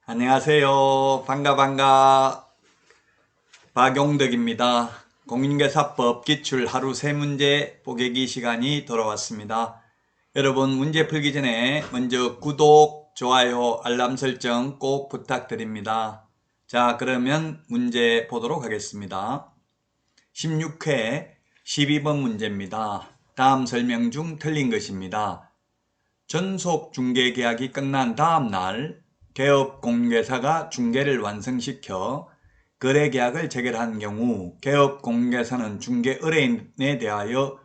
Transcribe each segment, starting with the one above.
안녕하세요. 반가. 박용덕입니다. 공인중개사법 기출 하루 3문제 뽀개기 시간이 돌아왔습니다. 여러분 문제 풀기 전에 먼저 구독, 좋아요, 알람 설정 꼭 부탁드립니다. 자, 그러면 문제 보도록 하겠습니다. 16회 12번 문제입니다. 다음 설명 중 틀린 것입니다. 전속 중개계약이 끝난 다음 날 개업공개사가 중개를 완성시켜 거래계약을 체결한 경우 개업공개사는 중개 의뢰인에 대하여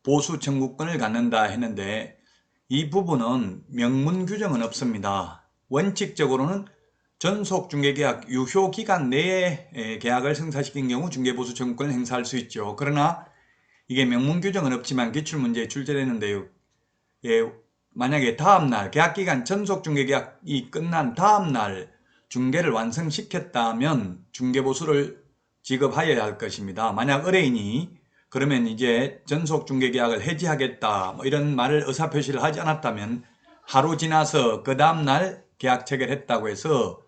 보수 청구권을 갖는다 했는데 이 부분은 명문 규정은 없습니다. 원칙적으로는 전속중개계약 유효기간 내에 계약을 성사시킨 경우 중개보수 청구권을 행사할 수 있죠. 그러나 이게 명문 규정은 없지만 기출문제에 출제되는데요. 만약에 다음날 계약기간 전속중개계약이 끝난 다음날 중개를 완성시켰다면 중개보수를 지급하여야 할 것입니다. 만약 의뢰인이 그러면 이제 전속중개계약을 해지하겠다 이런 말을 의사표시를 하지 않았다면 하루 지나서 그 다음날 계약 체결했다고 해서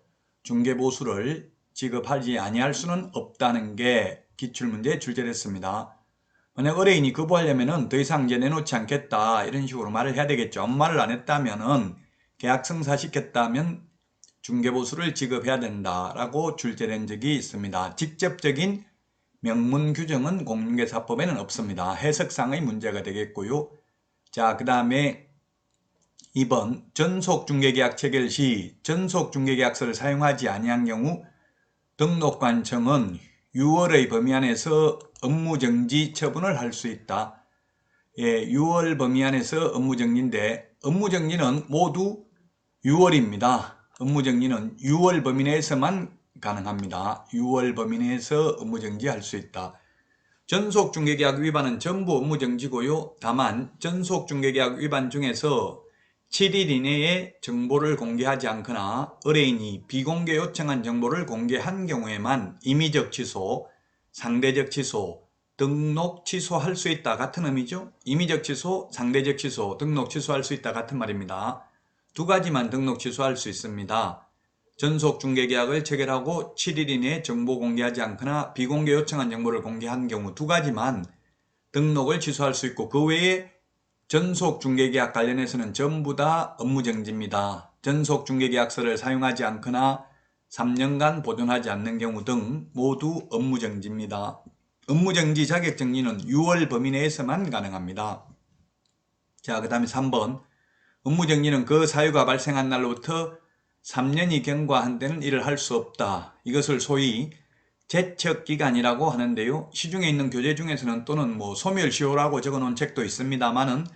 중개보수를 지급하지 아니할 수는 없다는 게 기출문제에 출제됐습니다. 만약 의뢰인이 거부하려면 더 이상 이제 내놓지 않겠다 이런 식으로 말을 해야 되겠죠. 아무 말을 안 했다면 계약 성사시켰다면 중개보수를 지급해야 된다라고 출제된 적이 있습니다. 직접적인 명문 규정은 공인중개사법에는 없습니다. 해석상의 문제가 되겠고요. 자, 그 다음에 2번 전속중개계약 체결 시 전속중개계약서를 사용하지 아니한 경우 등록관청은 6월의 범위 안에서 업무정지 처분을 할 수 있다. 6월 범위 안에서 업무정지인데 업무정지는 모두 6월입니다. 업무정지는 6월 범위 내에서만 가능합니다. 6월 범위 내에서 업무정지 할 수 있다. 전속중개계약 위반은 전부 업무정지고요. 다만 전속중개계약 위반 중에서 7일 이내에 정보를 공개하지 않거나 의뢰인이 비공개 요청한 정보를 공개한 경우에만 임의적 취소, 상대적 취소, 등록 취소할 수 있다 같은 의미죠. 임의적 취소, 상대적 취소, 등록 취소할 수 있다 같은 말입니다. 두 가지만 등록 취소할 수 있습니다. 전속중개계약을 체결하고 7일 이내에 정보 공개하지 않거나 비공개 요청한 정보를 공개한 경우 두 가지만 등록을 취소할 수 있고 그 외에 전속중개계약 관련해서는 전부 다 업무정지입니다. 전속중개계약서를 사용하지 않거나 3년간 보존하지 않는 경우 등 모두 업무정지입니다. 업무정지 자격정지는 6월 범위 내에서만 가능합니다. 자, 그 다음에 3번 업무정지는 그 사유가 발생한 날로부터 3년이 경과한 데는 이를 할 수 없다. 이것을 소위 제척기간이라고 하는데요. 시중에 있는 교재 중에서는 또는 소멸시효라고 적어놓은 책도 있습니다만은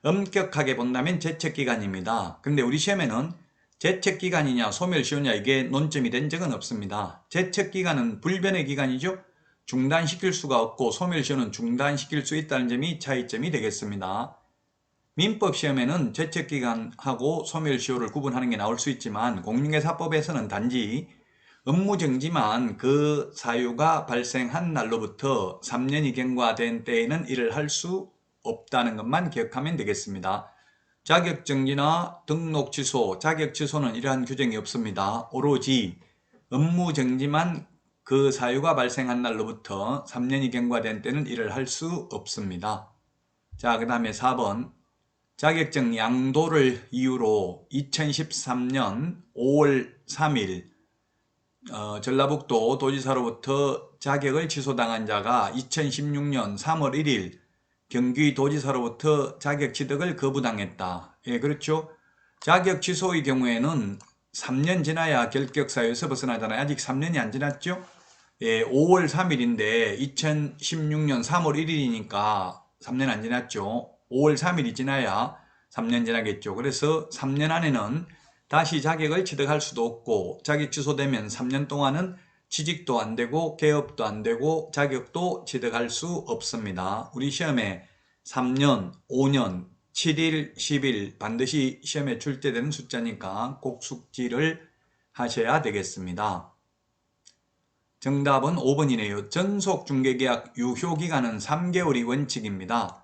엄격하게 본다면 제척기간입니다. 그런데 우리 시험에는 제척기간이냐 소멸시효냐 이게 논점이 된 적은 없습니다. 제척기간은 불변의 기간이죠. 중단시킬 수가 없고 소멸시효는 중단시킬 수 있다는 점이 차이점이 되겠습니다. 민법 시험에는 제척기간하고 소멸시효를 구분하는 게 나올 수 있지만 공인중개사법에서는 단지 업무정지만 그 사유가 발생한 날로부터 3년이 경과된 때에는 이를 할 수 없다는 것만 기억하면 되겠습니다. 자격정지나 등록취소, 자격취소는 이러한 규정이 없습니다. 오로지 업무정지만 그 사유가 발생한 날로부터 3년이 경과된 때는 이를 할 수 없습니다. 자, 그 다음에 4번 자격증 양도를 이유로 2013년 5월 3일 전라북도 도지사로부터 자격을 취소당한 자가 2016년 3월 1일 경기도지사로부터 자격 취득을 거부당했다. 예, 그렇죠. 자격 취소의 경우에는 3년 지나야 결격 사유에서 벗어나잖아요. 아직 3년이 안 지났죠. 예, 5월 3일인데 2016년 3월 1일이니까 3년 안 지났죠. 5월 3일이 지나야 3년 지나겠죠. 그래서 3년 안에는 다시 자격을 취득할 수도 없고 자격 취소되면 3년 동안은 취직도 안 되고 개업도 안 되고 자격도 취득할 수 없습니다. 우리 시험에 3년, 5년, 7일, 10일 반드시 시험에 출제되는 숫자니까 꼭 숙지를 하셔야 되겠습니다. 정답은 5번이네요. 전속중개계약 유효기간은 3개월이 원칙입니다.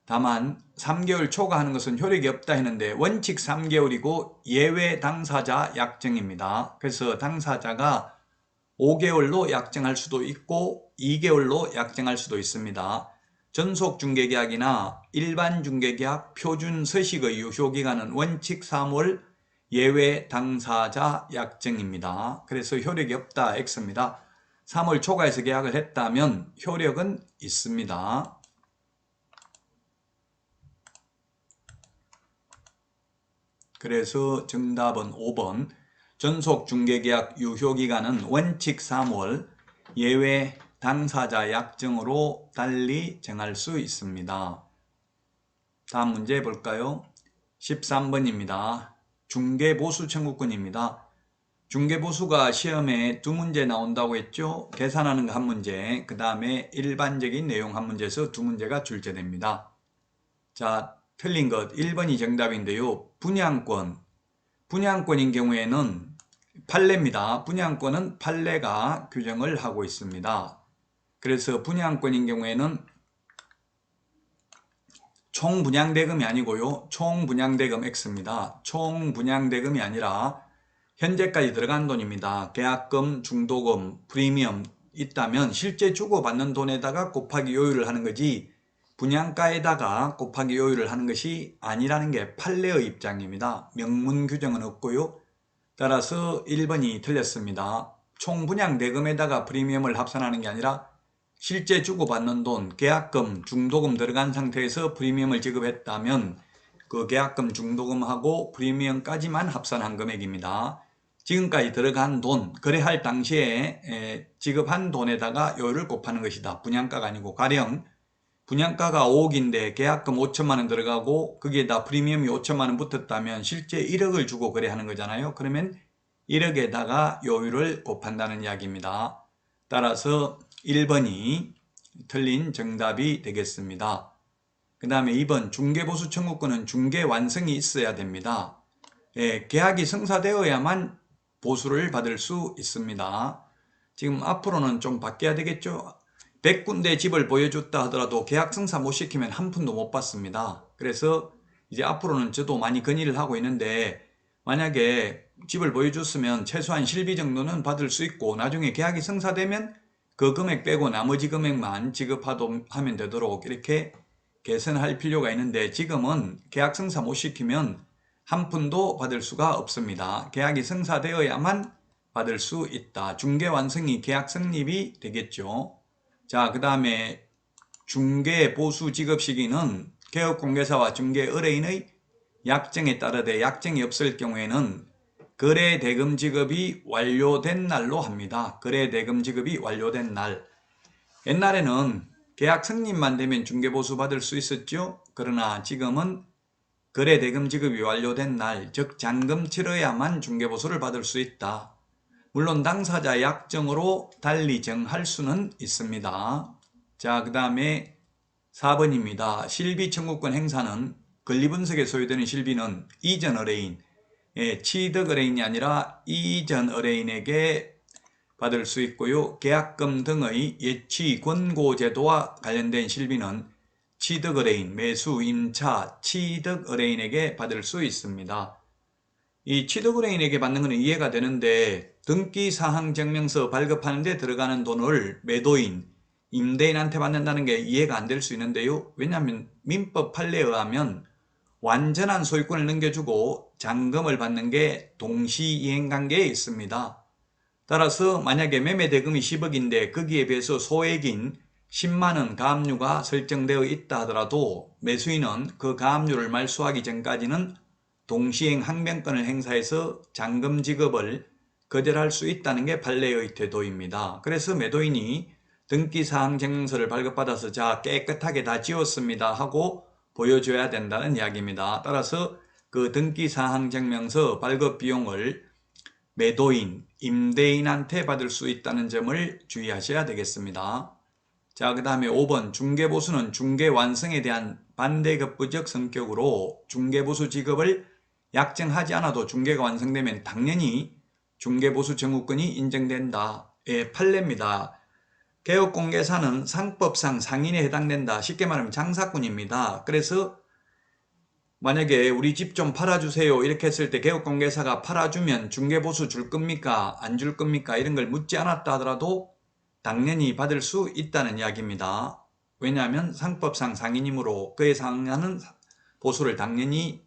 다만 3개월 초과하는 것은 효력이 없다 했는데 원칙 3개월이고 예외 당사자 약정입니다. 그래서 당사자가 5개월로 약정할 수도 있고 2개월로 약정할 수도 있습니다. 전속중개계약이나 일반중개계약 표준서식의 유효기간은 원칙 3월, 예외 당사자 약정입니다. 그래서 효력이 없다 X입니다. 3월 초과해서 계약을 했다면 효력은 있습니다. 그래서 정답은 5번. 전속중개계약 유효기간은 원칙 3월, 예외 당사자 약정으로 달리 정할 수 있습니다. 다음 문제 볼까요? 13번입니다. 중개보수 청구권입니다. 중개보수가 시험에 2문제 나온다고 했죠? 계산하는 거 1문제, 그 다음에 일반적인 내용 1문제에서 2문제가 출제됩니다. 자, 틀린 것 1번이 정답인데요. 분양권인 경우에는 판례입니다. 분양권은 판례가 규정을 하고 있습니다. 그래서 분양권인 경우에는 총분양대금이 아니고요. 총분양대금 X입니다. 총분양대금이 아니라 현재까지 들어간 돈입니다. 계약금, 중도금, 프리미엄 있다면 실제 주고받는 돈에다가 곱하기 요율을 하는 거지 분양가에다가 곱하기 요율을 하는 것이 아니라는 게 판례의 입장입니다. 명문 규정은 없고요. 따라서 1번이 틀렸습니다. 총분양대금에다가 프리미엄을 합산하는 게 아니라 실제 주고받는 돈, 계약금, 중도금 들어간 상태에서 프리미엄을 지급했다면 그 계약금, 중도금하고 프리미엄까지만 합산한 금액입니다. 지금까지 들어간 돈, 거래할 당시에 지급한 돈에다가 요율을 곱하는 것이다. 분양가가 아니고 가령 분양가가 5억인데 계약금 5천만 원 들어가고 거기에다 프리미엄이 5천만 원 붙었다면 실제 1억을 주고 거래하는 거잖아요. 그러면 1억에다가 요율을 곱한다는 이야기입니다. 따라서 1번이 틀린 정답이 되겠습니다. 그 다음에 2번 중개보수 청구권은 중개 완성이 있어야 됩니다. 계약이 성사되어야만 보수를 받을 수 있습니다. 지금 앞으로는 좀 바뀌어야 되겠죠. 100군데 집을 보여줬다 하더라도 계약 성사 못 시키면 한 푼도 못 받습니다. 그래서 이제 앞으로는 저도 많이 건의를 하고 있는데 만약에 집을 보여줬으면 최소한 실비 정도는 받을 수 있고 나중에 계약이 성사되면 그 금액 빼고 나머지 금액만 지급하면 되도록 이렇게 개선할 필요가 있는데 지금은 계약 성사 못 시키면 한 푼도 받을 수가 없습니다. 계약이 성사되어야만 받을 수 있다. 중개 완성이 계약 성립이 되겠죠. 자, 그 다음에 중개 보수 지급 시기는 개업공개사와 중개 의뢰인의 약정에 따르되 약정이 없을 경우에는 거래 대금 지급이 완료된 날로 합니다. 거래 대금 지급이 완료된 날. 옛날에는 계약 성립만 되면 중개 보수 받을 수 있었죠. 그러나 지금은 거래 대금 지급이 완료된 날, 즉 잔금 치러야만 중개 보수를 받을 수 있다. 물론 당사자 약정으로 달리 정할 수는 있습니다. 자, 그 다음에 4번입니다. 실비 청구권 행사는 권리분석에 소요되는 실비는 이전 의뢰인, 취득 의뢰인이 아니라 이전 의뢰인에게 받을 수 있고요. 계약금 등의 예치 권고 제도와 관련된 실비는 취득 의뢰인, 매수, 임차, 취득 의뢰인에게 받을 수 있습니다. 이 취득 의뢰인에게 받는 것은 이해가 되는데 등기사항증명서 발급하는 데 들어가는 돈을 매도인, 임대인한테 받는다는 게 이해가 안 될 수 있는데요. 왜냐하면 민법 판례에 의하면 완전한 소유권을 넘겨주고 잔금을 받는 게 동시이행관계에 있습니다. 따라서 만약에 매매대금이 10억인데 거기에 비해서 소액인 10만원 가압류가 설정되어 있다 하더라도 매수인은 그 가압류를 말소하기 전까지는 동시행 항변권을 행사해서 잔금 지급을 거절할 수 있다는 게 판례의 태도입니다. 그래서 매도인이 등기사항 증명서를 발급받아서 자 깨끗하게 다 지웠습니다 하고 보여줘야 된다는 이야기입니다. 따라서 그 등기사항 증명서 발급 비용을 매도인, 임대인한테 받을 수 있다는 점을 주의하셔야 되겠습니다. 자, 그 다음에 5번 중개보수는 중개완성에 대한 반대급부적 성격으로 중개보수 지급을 약정하지 않아도 중개가 완성되면 당연히 중개보수 청구권이 인정된다. 판례입니다. 개업공개사는 상법상 상인에 해당된다. 쉽게 말하면 장사꾼입니다. 그래서 만약에 우리 집 좀 팔아주세요 이렇게 했을 때 개업공개사가 팔아주면 중개보수 줄 겁니까? 안 줄 겁니까? 이런 걸 묻지 않았다 하더라도 당연히 받을 수 있다는 이야기입니다. 왜냐하면 상법상 상인이므로 그에 상하는 보수를 당연히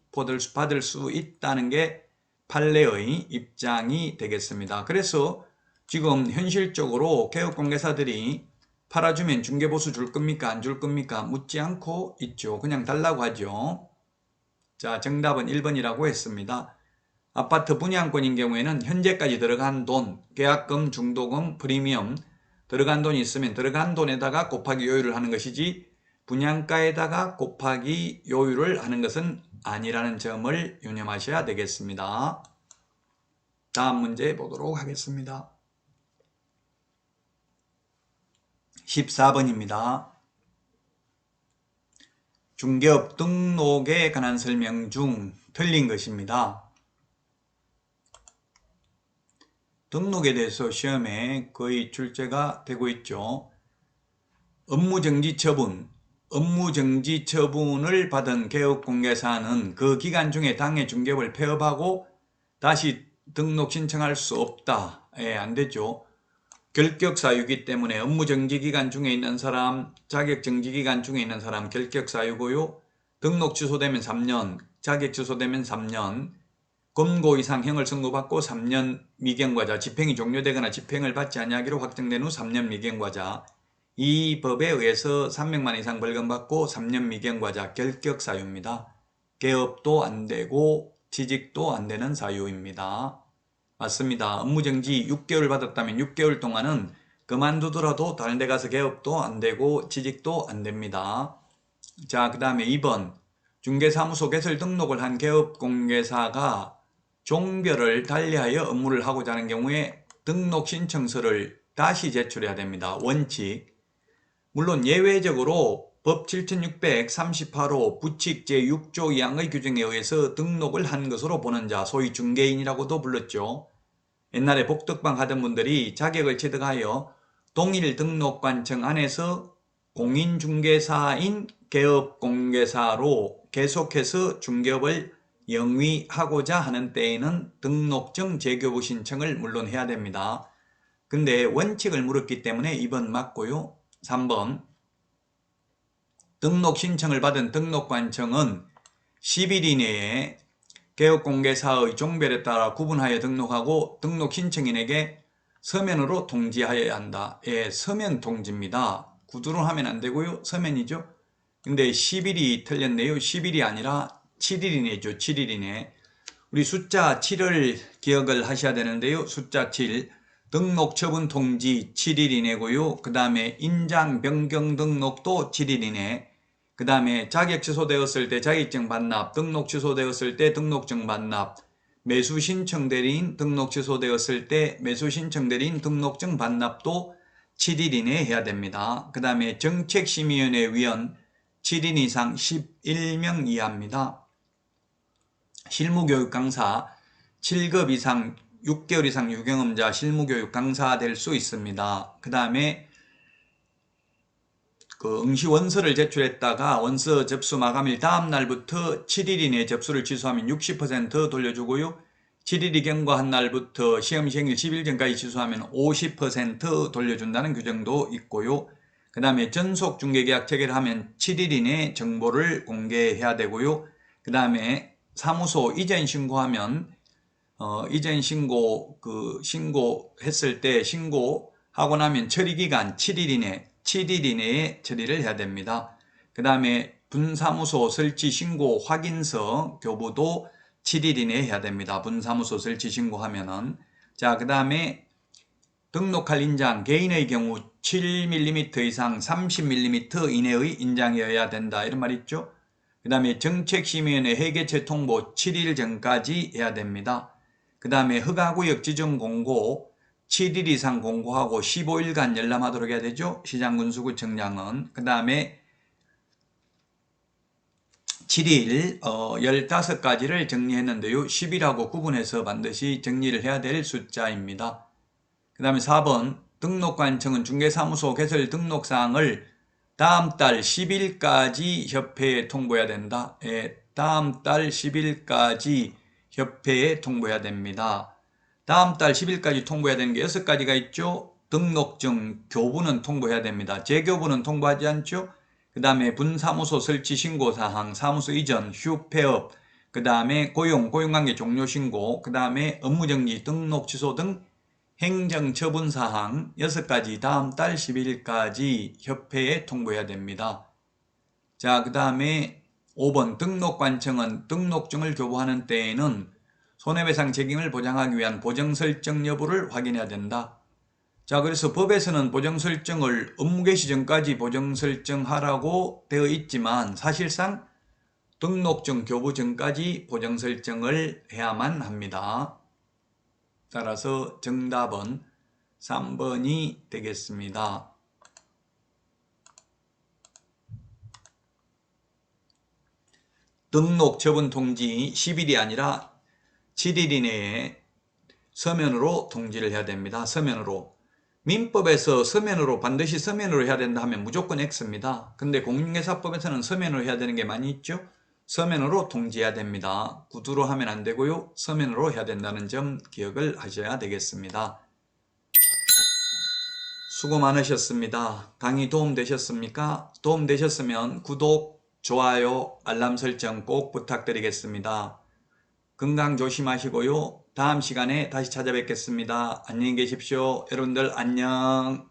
받을 수 있다는 게 판례의 입장이 되겠습니다. 그래서 지금 현실적으로 개업공개사들이 팔아주면 중개보수 줄 겁니까? 안 줄 겁니까? 묻지 않고 있죠. 그냥 달라고 하죠. 자, 정답은 1번이라고 했습니다. 아파트 분양권인 경우에는 현재까지 들어간 돈, 계약금, 중도금, 프리미엄 들어간 돈이 있으면 들어간 돈에다가 곱하기 요율을 하는 것이지 분양가에다가 곱하기 요율을 하는 것은 아니라는 점을 유념하셔야 되겠습니다. 다음 문제 보도록 하겠습니다. 14번입니다. 중개업 등록에 관한 설명 중 틀린 것입니다. 등록에 대해서 시험에 거의 출제가 되고 있죠. 업무정지 처분을 받은 개업공개사는 그 기간 중에 당해 중개업을 폐업하고 다시 등록 신청할 수 없다. 안 되죠. 결격사유이기 때문에 업무정지기간 중에 있는 사람, 자격정지기간 중에 있는 사람 결격사유고요. 등록 취소되면 3년, 자격 취소되면 3년, 검고 이상 형을 선고받고 3년 미경과자, 집행이 종료되거나 집행을 받지 아니하기로 확정된 후 3년 미경과자, 이 법에 의해서 300만 이상 벌금받고 3년 미경과자 결격사유입니다. 개업도 안되고 취직도 안되는 사유입니다. 맞습니다. 업무정지 6개월 받았다면 6개월 동안은 그만두더라도 다른 데 가서 개업도 안되고 취직도 안됩니다. 자, 그 다음에 2번 중개사무소 개설 등록을 한 개업공개사가 종별을 달리하여 업무를 하고자 하는 경우에 등록 신청서를 다시 제출해야 됩니다. 원칙. 물론 예외적으로 법 7638호 부칙 제6조 2항의 규정에 의해서 등록을 한 것으로 보는 자, 소위 중개인이라고도 불렀죠. 옛날에 복덕방 하던 분들이 자격을 취득하여 동일 등록관청 안에서 공인중개사인 개업공개사로 계속해서 중개업을 영위하고자 하는 때에는 등록증 재교부 신청을 물론 해야 됩니다. 근데 원칙을 물었기 때문에 2번 맞고요. 3번 등록 신청을 받은 등록관청은 10일 이내에 개업공개사의 종별에 따라 구분하여 등록하고 등록 신청인에게 서면으로 통지하여야 한다. 서면 통지입니다. 구두로 하면 안 되고요. 서면이죠. 근데 10일이 틀렸네요. 10일이 아니라 7일 이내죠. 7일 이내. 우리 숫자 7을 기억을 하셔야 되는데요. 숫자 7. 등록 처분 통지 7일 이내고요. 그 다음에 인장 변경 등록도 7일 이내. 그 다음에 자격 취소되었을 때 자격증 반납, 등록 취소되었을 때 등록증 반납, 매수 신청 대리인 등록 취소되었을 때 매수 신청 대리인 등록증 반납도 7일 이내에 해야 됩니다. 그 다음에 정책심의위원회 위원 7인 이상 11명 이하입니다. 실무교육 강사 7급 이상 6개월 이상 유경험자 실무교육 강사 될 수 있습니다. 그 다음에 응시 원서를 제출했다가 원서 접수 마감일 다음 날부터 7일 이내 접수를 취소하면 60% 돌려주고요. 7일이 경과한 날부터 시험 시행일 10일 전까지 취소하면 50% 돌려준다는 규정도 있고요. 그 다음에 전속 중개계약 체결하면 7일 이내 정보를 공개해야 되고요. 그 다음에 사무소 이전 신고하면 이전 신고했을 때 신고하고 나면 처리기간 7일 이내에 처리를 해야 됩니다. 그 다음에 분사무소 설치 신고 확인서 교부도 7일 이내에 해야 됩니다. 분사무소 설치 신고하면은. 자, 그 다음에 등록할 인장 개인의 경우 7mm 이상 30mm 이내의 인장이어야 된다. 이런 말 있죠. 그 다음에 정책심의위원회 회계처 통보 7일 전까지 해야 됩니다. 그 다음에 허가구역 지정 공고 7일 이상 공고하고 15일간 열람하도록 해야 되죠. 시장군수구청장은. 그 다음에 7일 15가지를 정리했는데요. 10일하고 구분해서 반드시 정리를 해야 될 숫자입니다. 그 다음에 4번 등록관청은 중개사무소 개설 등록사항을 다음 달 10일까지 협회에 통보해야 된다. 다음 달 10일까지 협회에 통보해야 됩니다. 다음 달 10일까지 통보해야 되는 게 6가지가 있죠. 등록증, 교부는 통보해야 됩니다. 재교부는 통보하지 않죠. 그 다음에 분사무소 설치 신고사항, 사무소 이전, 휴폐업, 그 다음에 고용관계 종료 신고, 그 다음에 업무정지, 등록 취소 등 행정처분사항 6가지 다음 달 10일까지 협회에 통보해야 됩니다. 자, 그 다음에 5번 등록관청은 등록증을 교부하는 때에는 손해배상 책임을 보장하기 위한 보정설정 여부를 확인해야 된다. 자, 그래서 법에서는 보정설정을 업무 개시 전까지 보정설정하라고 되어 있지만 사실상 등록증 교부 전까지 보정설정을 해야만 합니다. 따라서 정답은 3번이 되겠습니다. 등록 처분 통지 10일이 아니라 7일 이내에 서면으로 통지를 해야 됩니다. 서면으로. 민법에서 서면으로 반드시 서면으로 해야 된다 하면 무조건 X입니다. 근데 공인중개사법에서는 서면으로 해야 되는 게 많이 있죠. 서면으로 통지해야 됩니다. 구두로 하면 안 되고요. 서면으로 해야 된다는 점 기억을 하셔야 되겠습니다. 수고 많으셨습니다. 강의 도움되셨습니까? 도움되셨으면 구독, 좋아요, 알람 설정 꼭 부탁드리겠습니다. 건강 조심하시고요. 다음 시간에 다시 찾아뵙겠습니다. 안녕히 계십시오. 여러분들 안녕.